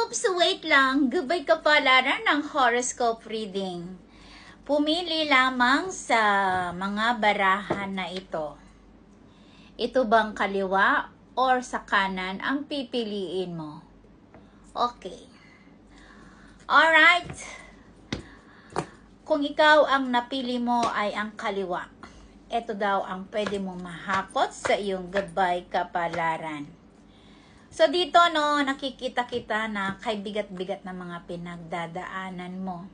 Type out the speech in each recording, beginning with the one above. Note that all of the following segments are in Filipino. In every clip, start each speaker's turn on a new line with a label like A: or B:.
A: Oops, wait lang. Gabay kapalaran ng horoscope reading. Pumili lamang sa mga barahan na ito. Ito bang kaliwa or sa kanan ang pipiliin mo? Okay. Alright. Kung ikaw ang napili mo ay ang kaliwa, ito daw ang pwede mong mahakot sa iyong gabay kapalaran. So dito no, nakikita kita na kay bigat-bigat na mga pinagdadaanan mo.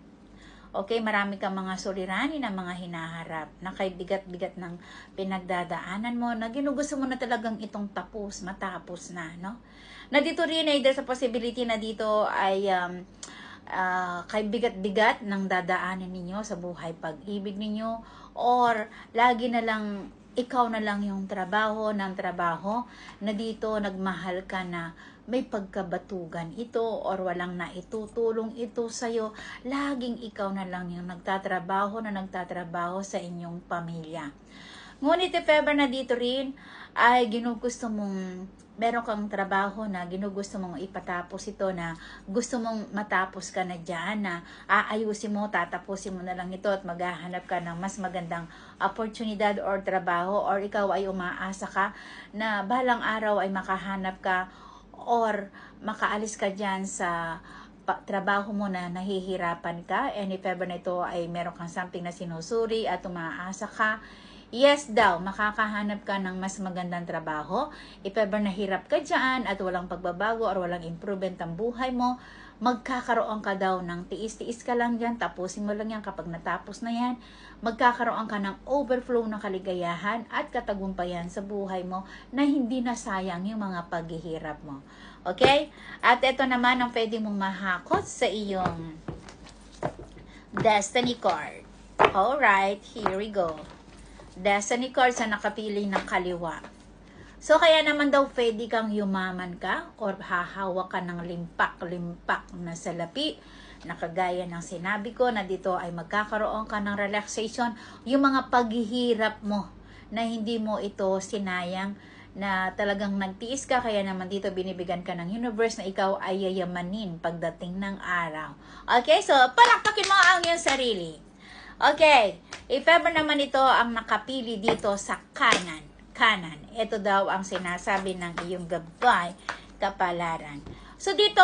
A: Okay, marami kang mga suliranin na mga hinaharap na kay bigat-bigat ng pinagdadaanan mo na ginugusto mo na talagang itong matapos na, no? Na dito rin ay there's a possibility na dito ay kay bigat-bigat ng dadaanan ninyo sa buhay pag-ibig ninyo or lagi na lang ikaw na lang yung trabaho na dito nagmahal ka na may pagkabatugan ito or walang naitutulong ito sa'yo. Laging ikaw na lang yung nagtatrabaho sa inyong pamilya. Ngunit if ever na dito rin ay ginugusto mong meron kang trabaho na ginugusto mong ipatapos ito na gusto mong matapos ka na dyan na aayusin mo, tatapusin mo na lang ito at maghahanap ka ng mas magandang oportunidad or trabaho or ikaw ay umaasa ka na balang araw ay makahanap ka or makaalis ka dyan sa trabaho mo na nahihirapan ka and if ever na ito ay meron kang something na sinusuri at umaasa ka, yes daw, makakahanap ka ng mas magandang trabaho. If ever nahirap ka dyan at walang pagbabago or walang improvement ang buhay mo, magkakaroon ka daw ng tiis-tiis ka lang dyan, tapusin mo lang yan. Kapag natapos na yan, magkakaroon ka ng overflow ng kaligayahan at katagumpayan sa buhay mo na hindi nasayang yung mga paghihirap mo. Okay? At ito naman ang pwede mong mahakot sa iyong Destiny card. Alright, here we go. Destiny card sa nakapili ng kaliwa. So, kaya naman daw pwede kang yumaman ka or hahawak ka ng limpak-limpak na salapi na kagaya ng sinabi ko na dito ay magkakaroon ka ng relaxation. Yung mga paghihirap mo na hindi mo ito sinayang na talagang nagtiis ka, kaya naman dito binibigyan ka ng universe na ikaw ay yayamanin pagdating ng araw. Okay, so palakpakin mo ang iyong sarili. Okay, if ever naman ito ang nakapili dito sa kanan, ito daw ang sinasabi ng iyong gabay kapalaran. So dito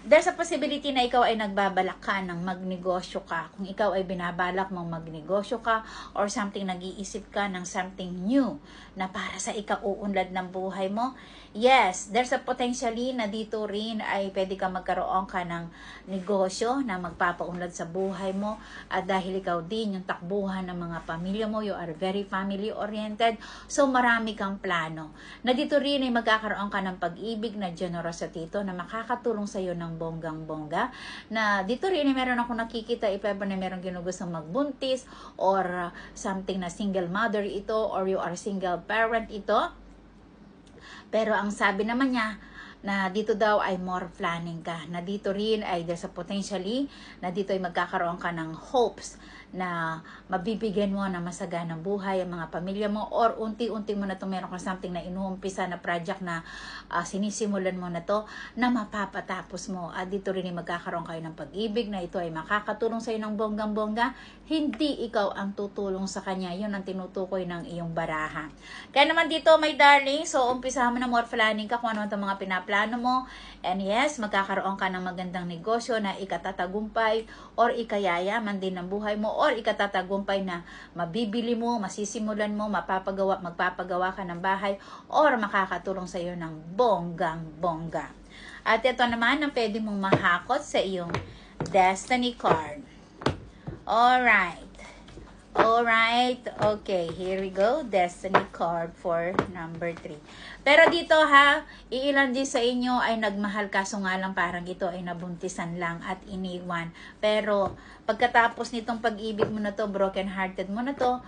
A: there's a possibility na ikaw ay nagbabalak ka ng magnegosyo ka. Kung ikaw ay binabalak mong magnegosyo ka or something, nag-iisip ka ng something new na para sa ikauunlad ng buhay mo, yes, there's a potentially na dito rin ay pwede ka magkaroon ka ng negosyo na magpapaunlad sa buhay mo at dahil ikaw din yung takbuhan ng mga pamilya mo, you are very family oriented, so marami kang plano. Na dito rin ay magkakaroon ka ng pag-ibig na generosity ito na makakatulong sa iyo ng bonggang-bongga. Na dito rin ay meron ako nakikita if ever na meron ginugustong magbuntis or something na single mother ito or you are single parent ito. Pero ang sabi naman niya, na dito daw ay more planning ka. Na dito rin ay there's a potentially na dito ay magkakaroon ka ng hopes na mabibigyan mo na masaganang buhay ang mga pamilya mo or unti-unti mo na ito meron ka something na inuumpisa na project na sinisimulan mo na to na mapapatapos mo. At dito rin ay magkakaroon kayo ng pag-ibig na ito ay makakatulong sa iyo ng bonggang-bongga. Hindi ikaw ang tutulong sa kanya. Yun ang tinutukoy ng iyong baraha. Kaya naman dito, my darling, so umpisahan mo na more planning ka kung ano itong mga pinaplano mo. And yes, magkakaroon ka ng magandang negosyo na ikatatagumpay or ikayayaman din ng buhay mo or ikatatagumpay na mabibili mo, masisimulan mo, magpapagawa ka ng bahay or makakatulong sa iyo ng bonggang-bongga. At ito naman ang pwede mong mahakot sa iyong Destiny card. Alright, okay, here we go, Destiny card for number 3. Pero dito iilan din sa inyo ay nagmahal kaso nga lang parang ito ay nabuntisan lang at iniwan. Pero pagkatapos nitong pag-ibig mo na to, broken hearted mo na to,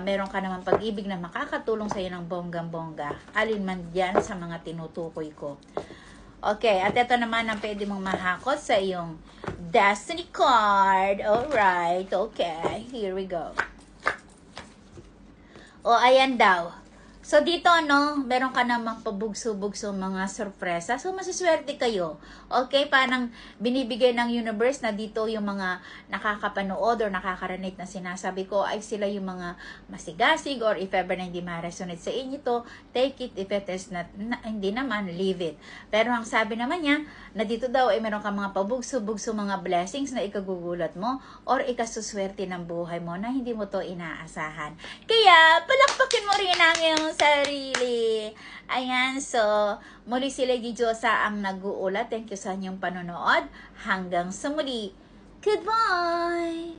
A: meron ka naman pag-ibig na makakatulong sa iyo ng bonggang-bongga. Alin man diyan sa mga tinutukoy ko. Okay, at ito naman ang pwede mong mahakot sa iyong Destiny card. Alright, okay, here we go. O, ayan daw. So, dito, no, meron ka namang pabugso-bugso mga sorpresa. So, masiswerte kayo. Okay? Parang binibigay ng universe na dito yung mga nakakapanood or nakakarinig na sinasabi ko ay sila yung mga masigasig or if ever na hindi ma-resonate sa inyo to, take it. If it is not, hindi naman, leave it. Pero ang sabi naman niya, na dito daw ay meron ka mga pabugso-bugso mga blessings na ikagugulat mo or ikasuswerte ng buhay mo na hindi mo to inaasahan. Kaya, palakpakin mo rin ang iyong sarili. Ayan, so, muli si Lady Diyosa ang nag-uulat. Thank you sa inyong panonood. Hanggang sa muli. Goodbye!